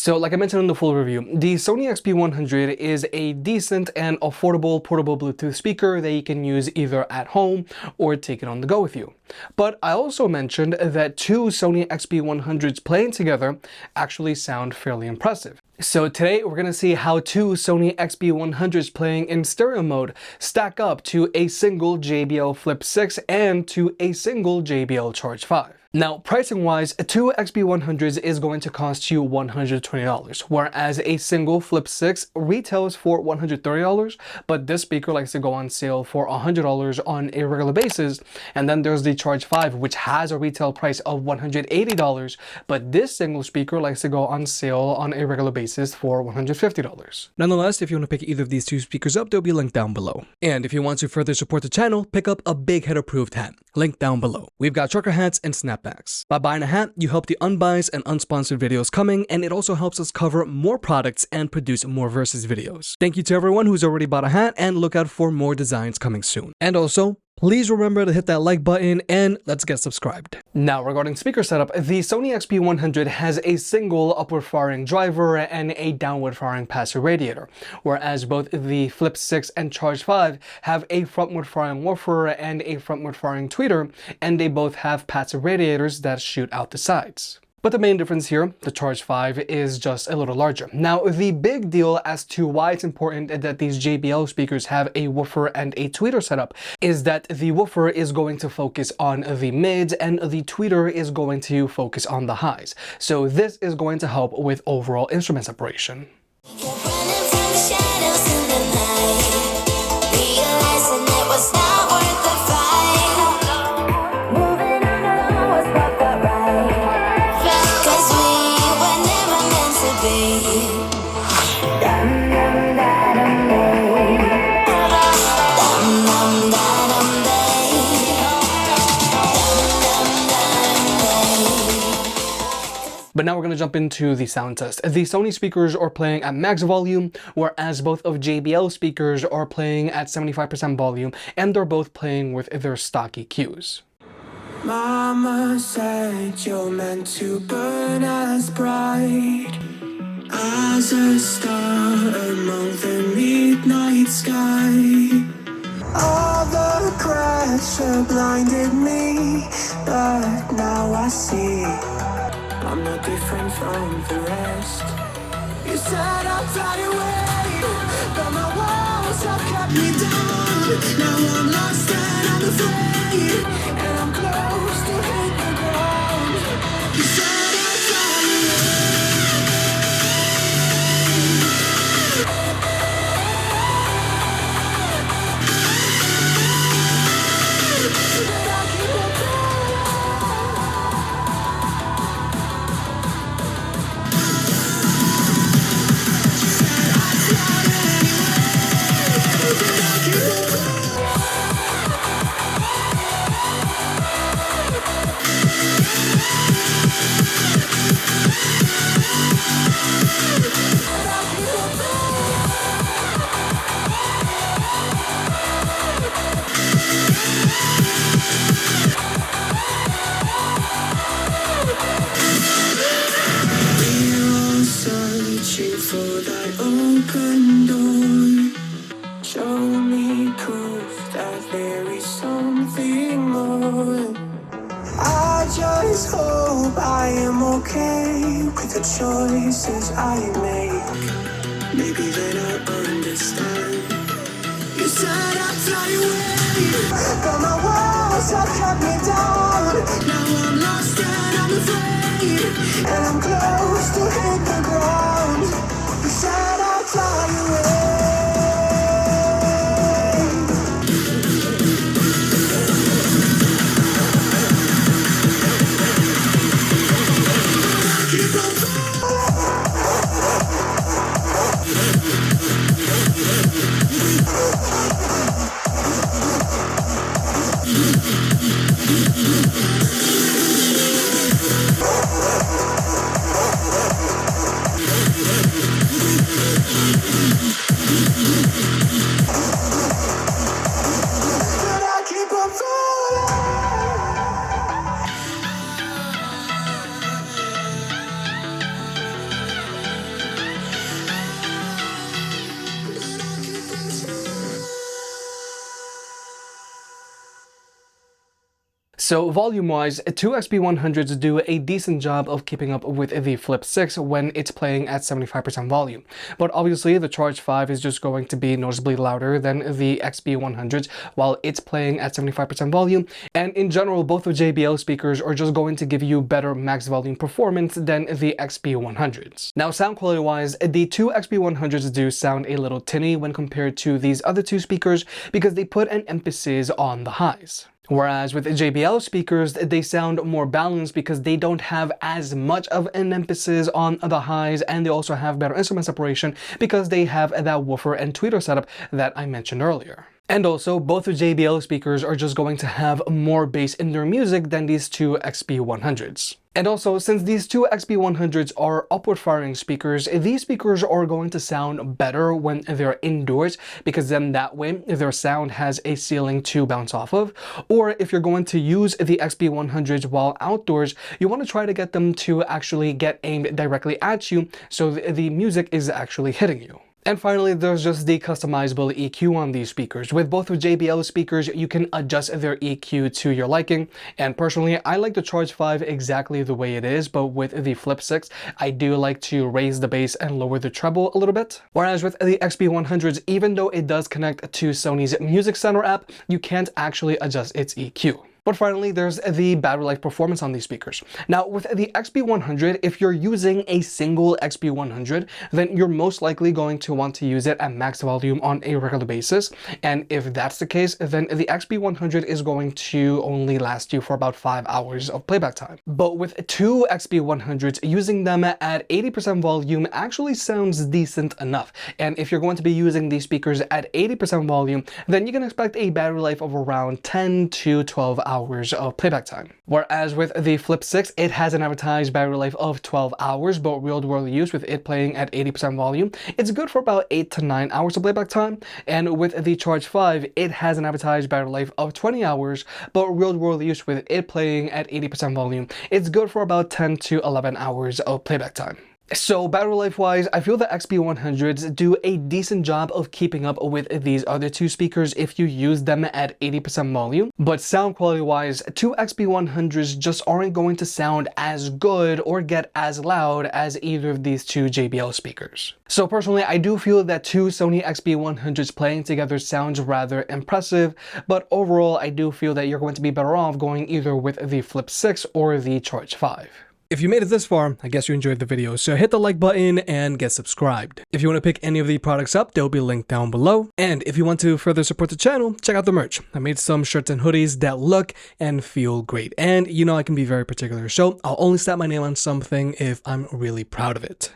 So like I mentioned in the full review, the Sony XB100 is a decent and affordable portable Bluetooth speaker that you can use either at home or take it on the go with you. But I also mentioned that two Sony XB100s playing together actually sound fairly impressive. So today we're going to see how two Sony XB100s playing in stereo mode stack up to a single JBL Flip 6 and to a single JBL Charge 5. Now, pricing wise, two XB100s is going to cost you $120, whereas a single Flip 6 retails for $130, but this speaker likes to go on sale for $100 on a regular basis. And then there's the Charge 5, which has a retail price of $180, but this single speaker likes to go on sale on a regular basis for $150. Nonetheless, if you want to pick either of these two speakers up, they'll be linked down below. And if you want to further support the channel, pick up a Big Head approved hat, linked down below. We've got trucker hats and snapbacks. By buying a hat, you help the unbiased and unsponsored videos coming, and it also helps us cover more products and produce more versus videos. Thank you to everyone who's already bought a hat, and look out for more designs coming soon. And also, please remember to hit that like button and let's get subscribed. Now, regarding speaker setup, the Sony XB100 has a single upward firing driver and a downward firing passive radiator, whereas both the Flip 6 and Charge 5 have a frontward firing woofer and a frontward firing tweeter, and they both have passive radiators that shoot out the sides. But the main difference here, the Charge 5 is just a little larger. Now, the big deal as to why it's important that these JBL speakers have a woofer and a tweeter setup is that the woofer is going to focus on the mids and the tweeter is going to focus on the highs. So this is going to help with overall instrument separation. But now we're going to jump into the sound test. The Sony speakers are playing at max volume, whereas both of JBL speakers are playing at 75% volume, and they're both playing with their stock EQs. Mama said you're meant to burn as bright as a star among the midnight sky. All the pressure blinded me, but now I see I'm not different from the rest. You said I'll fly away, but my walls have kept me down. Now I'm lost and I'm afraid, and I'm close to hit the ground. You said I'll fly away. For thy open door, show me proof that there is something more. I just hope I am okay with the choices I make. Maybe then I'll understand. You said I'd fly away, but my walls have kept me down. Now I'm lost and I'm afraid, and I'm close to hit the ground. You said I'd fly away. So volume-wise, two XB100s do a decent job of keeping up with the Flip 6 when it's playing at 75% volume. But obviously the Charge 5 is just going to be noticeably louder than the XB100s while it's playing at 75% volume. And in general, both of JBL speakers are just going to give you better max volume performance than the XB100s. Now, sound quality-wise, the two XB100s do sound a little tinny when compared to these other two speakers because they put an emphasis on the highs. Whereas with JBL speakers, they sound more balanced because they don't have as much of an emphasis on the highs, and they also have better instrument separation because they have that woofer and tweeter setup that I mentioned earlier. And also, both of JBL speakers are just going to have more bass in their music than these two XB100s. And also, since these two XB100s are upward firing speakers, these speakers are going to sound better when they're indoors because then that way their sound has a ceiling to bounce off of. Or if you're going to use the XB100s while outdoors, you want to try to get them to actually get aimed directly at you so the music is actually hitting you. And finally, there's just the customizable EQ on these speakers. With both of JBL speakers, you can adjust their EQ to your liking. And personally, I like the Charge 5 exactly the way it is, but with the Flip 6, I do like to raise the bass and lower the treble a little bit. Whereas with the XB100s, even though it does connect to Sony's Music Center app, you can't actually adjust its EQ. But finally, there's the battery life performance on these speakers. Now, with the XB100, if you're using a single XB100, then you're most likely going to want to use it at max volume on a regular basis. And if that's the case, then the XB100 is going to only last you for about 5 hours of playback time. But with two XB100s, using them at 80% volume actually sounds decent enough. And if you're going to be using these speakers at 80% volume, then you can expect a battery life of around 10 to 12 hours of playback time. Whereas with the Flip 6, it has an advertised battery life of 12 hours, but real-world use with it playing at 80% volume, it's good for about 8 to 9 hours of playback time. And with the Charge 5, it has an advertised battery life of 20 hours, but real-world use with it playing at 80% volume, it's good for about 10 to 11 hours of playback time. So battery life wise, I feel the XB100s do a decent job of keeping up with these other two speakers if you use them at 80% volume. But sound quality wise, two XB100s just aren't going to sound as good or get as loud as either of these two JBL speakers. So personally, I do feel that two Sony XB100s playing together sounds rather impressive, but overall I do feel that you're going to be better off going either with the Flip 6 or the Charge 5. If you made it this far, I guess you enjoyed the video, so hit the like button and get subscribed. If you want to pick any of the products up, they'll be linked down below. And if you want to further support the channel, check out the merch. I made some shirts and hoodies that look and feel great. And you know I can be very particular, so I'll only slap my name on something if I'm really proud of it.